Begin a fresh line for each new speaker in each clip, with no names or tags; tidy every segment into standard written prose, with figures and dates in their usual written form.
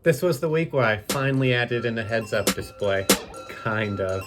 This was the week where I finally added in a heads-up display. Kind of.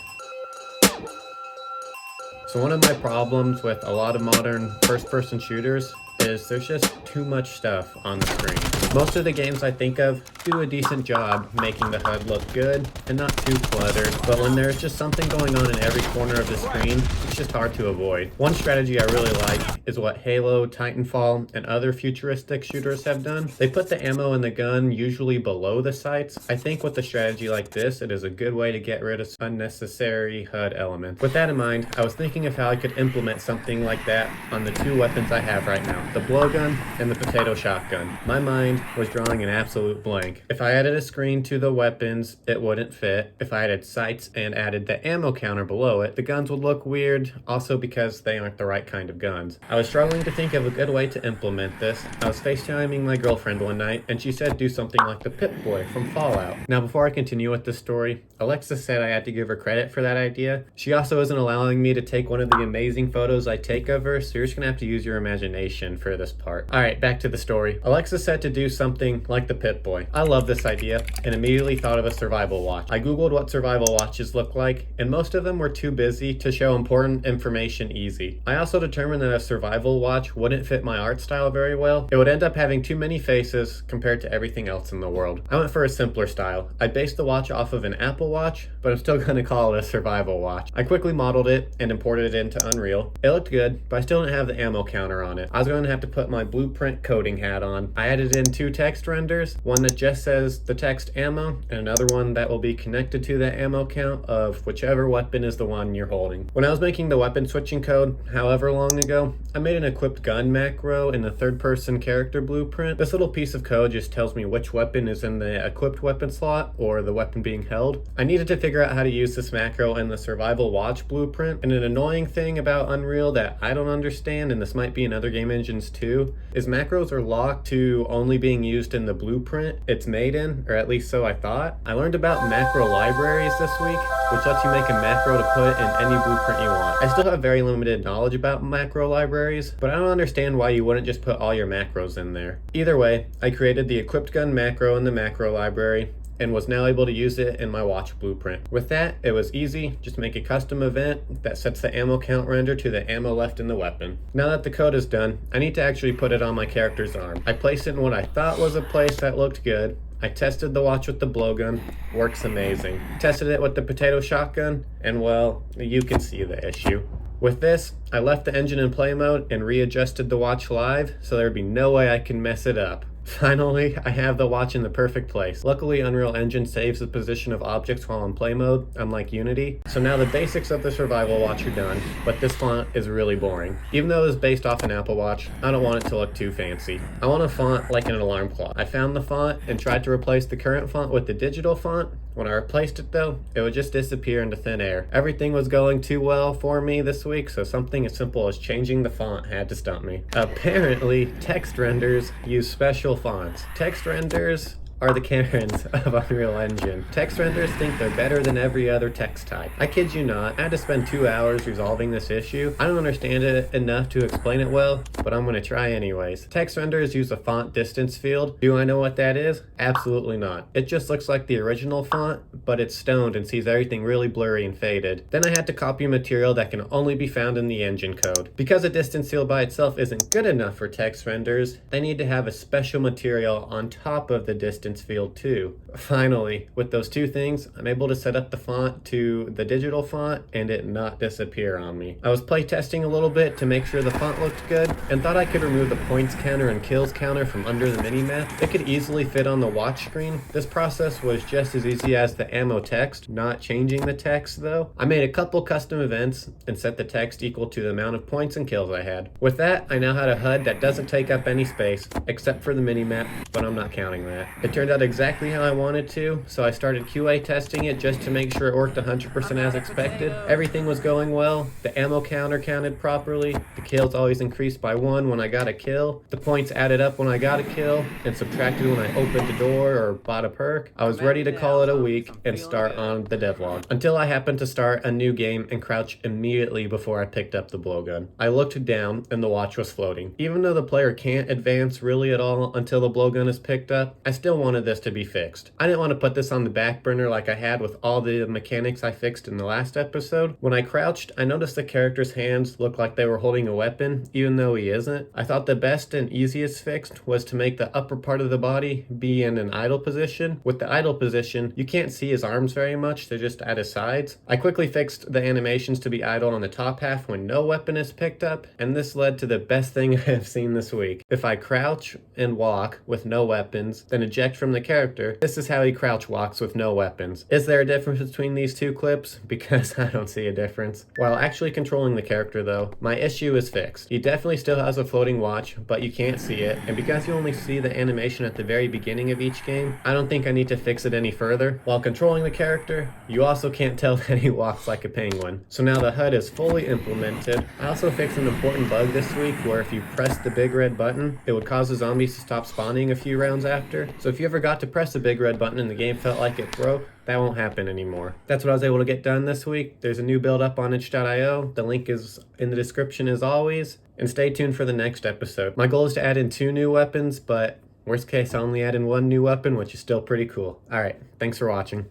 So one of my problems with a lot of modern first-person shooters is there's just too much stuff on the screen. Most of the games I think of do a decent job making the HUD look good and not too cluttered, but when there's just something going on in every corner of the screen, it's just hard to avoid. One strategy I really like is what Halo, Titanfall, and other futuristic shooters have done. They put the ammo in the gun usually below the sights. I think with a strategy like this, it is a good way to get rid of unnecessary HUD elements. With that in mind, I was thinking of how I could implement something like that on the two weapons I have right now, the blowgun and the potato shotgun. My mind was drawing an absolute blank. If I added a screen to the weapons, it wouldn't fit. If I added sights and added the ammo counter below it, the guns would look weird, also because they aren't the right kind of guns. I was struggling to think of a good way to implement this. I was FaceTiming my girlfriend one night, and she said do something like the Pip-Boy from Fallout. Now before I continue with this story, Alexa said I had to give her credit for that idea. She also isn't allowing me to take one of the amazing photos I take of her, so you're just gonna have to use your imagination for this part. Alright, back to the story. Alexa said to do something like the Pip-Boy. I love this idea and immediately thought of a survival watch. I googled what survival watches look like, and most of them were too busy to show important information easy. I also determined that a survival watch wouldn't fit my art style very well. It would end up having too many faces compared to everything else in the world. I went for a simpler style. I based the watch off of an Apple Watch, but I'm still gonna call it a survival watch. I quickly modeled it and imported it into Unreal. It looked good, but I still didn't have the ammo counter on it. I was going to have to put my blueprint coding hat on. I added in two text renders, one that just says the text ammo, and another one that will be connected to the ammo count of whichever weapon is the one you're holding. When I was making the weapon switching code, however long ago, I made an equipped gun macro in the third-person character blueprint. This little piece of code just tells me which weapon is in the equipped weapon slot, or the weapon being held. I needed to figure out how to use this macro in the survival watch blueprint, and an annoying thing about Unreal that I don't understand, and this might be in other game engines too, is macros are locked to only being used in the blueprint it's made in, or at least so I thought. I learned about macro libraries this week, which lets you make a macro to put in any blueprint you want. I still have very limited knowledge about macro libraries, but I don't understand why you wouldn't just put all your macros in there. Either way, I created the equipped gun macro in the macro library, and was now able to use it in my watch blueprint. With that, it was easy. Just make a custom event that sets the ammo count render to the ammo left in the weapon. Now that the code is done, I need to actually put it on my character's arm. I placed it in what I thought was a place that looked good. I tested the watch with the blowgun, works amazing. Tested it with the potato shotgun, and well, you can see the issue. With this, I left the engine in play mode and readjusted the watch live, so there'd be no way I can mess it up. Finally, I have the watch in the perfect place. Luckily, Unreal Engine saves the position of objects while in play mode, unlike Unity. So now the basics of the survival watch are done, but this font is really boring. Even though it is based off an Apple Watch, I don't want it to look too fancy. I want a font like an alarm clock. I found the font and tried to replace the current font with the digital font. When I replaced it though, it would just disappear into thin air. Everything was going too well for me this week, so something as simple as changing the font had to stump me. Apparently, text renders use special fonts. Text renders are the Karens of Unreal Engine. Text renders think they're better than every other text type. I kid you not, I had to spend 2 hours resolving this issue. I don't understand it enough to explain it well, but I'm gonna try anyways. Text renders use a font distance field. Do I know what that is? Absolutely not. It just looks like the original font, but it's stoned and sees everything really blurry and faded. Then I had to copy material that can only be found in the engine code. Because a distance field by itself isn't good enough for text renders, they need to have a special material on top of the distance field too. Finally, with those two things, I'm able to set up the font to the digital font and it not disappear on me. I was playtesting a little bit to make sure the font looked good and thought I could remove the points counter and kills counter from under the minimap. It could easily fit on the watch screen. This process was just as easy as the ammo text, not changing the text though. I made a couple custom events and set the text equal to the amount of points and kills I had. With that, I now had a HUD that doesn't take up any space except for the minimap, but I'm not counting that. It turned out exactly how I wanted to, so I started QA testing it just to make sure it worked 100% as expected. Everything was going well. The ammo counter counted properly. The kills always increased by 1 when I got a kill. The points added up when I got a kill and subtracted when I opened a door or bought a perk. I was ready to call it a week and start on the devlog, until I happened to start a new game and crouch immediately before I picked up the blowgun. I looked down and the watch was floating. Even though the player can't advance really at all until the blowgun is picked up, I still wanted this to be fixed. I didn't want to put this on the back burner like I had with all the mechanics I fixed in the last episode. When I crouched, I noticed the character's hands looked like they were holding a weapon, even though he isn't. I thought the best and easiest fix was to make the upper part of the body be in an idle position. With the idle position, you can't see his arms very much, they're just at his sides. I quickly fixed the animations to be idle on the top half when no weapon is picked up, and this led to the best thing I have seen this week. If I crouch and walk with no weapons, then eject from the character, this is how he crouch walks with no weapons. Is there a difference between these two clips? Because I don't see a difference. While actually controlling the character though, my issue is fixed. He definitely still has a floating watch, but you can't see it, and because you only see the animation at the very beginning of each game, I don't think I need to fix it any further. While controlling the character, you also can't tell that he walks like a penguin. So now the HUD is fully implemented. I also fixed an important bug this week where if you press the big red button, it would cause the zombies to stop spawning a few rounds after. So if you ever got to press the big red button and the game felt like it broke, that won't happen anymore. That's what I was able to get done this week. There's a new build up on itch.io. The link is in the description as always. And stay tuned for the next episode. My goal is to add in 2 new weapons, but worst case I only add in 1 new weapon, which is still pretty cool. Alright, thanks for watching.